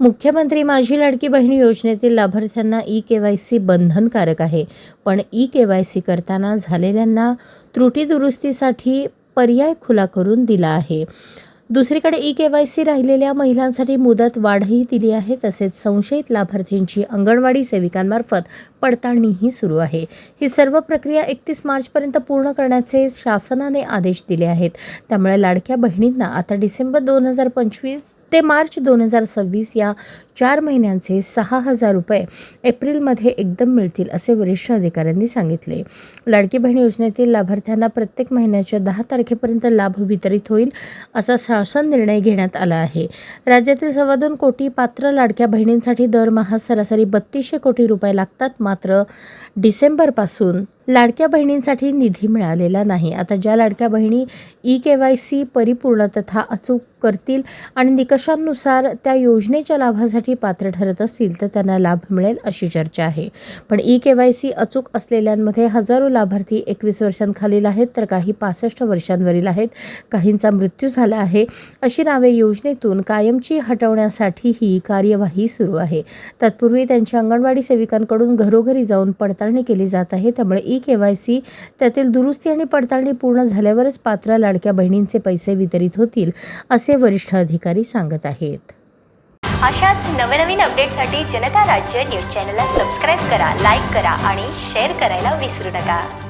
मुख्यमंत्री माझी लाडकी बहीण योजनेतील लाभार्थ्यांना ई-के-वाय-सी बंधनकारक आहे. पण ई-के-वाय-सी करताना झालेल्यांना त्रुटी दुरुस्तीसाठी पर्याय खुला करून दिला आहे. दुसरीकडे ई-के-वाय-सी राहिलेल्या महिलांसाठी मुदत वाढही दिली आहे. तसेच संशयित लाभार्थींची अंगणवाडी सेविकांमार्फत पडताळणीही सुरू आहे. ही सर्व प्रक्रिया 31 मार्चपर्यंत पूर्ण करण्याचे शासनाने आदेश दिले आहेत. त्यामुळे लाडक्या बहिणींना आता डिसेंबर 2025 ते मार्च 2026 या 4 महिन्यांचे 6,000 रुपये एप्रिलमध्ये एकदम मिळतील, असे वरिष्ठ अधिकाऱ्यांनी सांगितले. लाडकी बहीण योजनेतील लाभार्थ्यांना प्रत्येक महिन्याच्या 10 तारखेपर्यंत लाभ वितरित होईल, असा शासन निर्णय घेण्यात आला आहे. राज्यातील 2.25 कोटी पात्र लाडक्या बहिणींसाठी दरमहा सरासरी 3200 कोटी रुपये लागतात. मात्र डिसेंबरपासून लाडक्या बहिणींसाठी निधी मिळालेला नाही. आता ज्या लाडक्या बहिणी ई-के-वाय-सी परिपूर्ण तथा अचूक करतील आणि निकषांनुसार त्या योजनेच्या लाभासाठी पात्र ठरत असतील तर त्यांना लाभ मिळेल, अशी चर्चा आहे. पण ई-के-वाय-सी अचूक असलेल्यांमध्ये हजारो लाभार्थी 21 वर्षांखालील आहेत, तर काही 65 वर्षांवरील आहेत. काहींचा मृत्यू झाला आहे. अशी नावे योजनेतून कायमची हटवण्यासाठी ही कार्यवाही सुरू आहे. तत्पूर्वी त्यांच्या अंगणवाडी सेविकांकडून घरोघरी जाऊन पडताळणी केली जात आहे. त्यामुळे ई-के-वाय-सी त्यातील दुरुस्ती आणि पडताळणी पूर्ण झाल्यावरच पात्र लाडक्या बहिणींचे पैसे वितरित होतील, असे वरिष्ठ अधिकारी सांगत आहेत. अशाच नवनवीन अपडेटसाठी जनता राज्य न्यूज चॅनलला सबस्क्राईब करा, लाईक करा आणि शेअर करायला विसरू नका.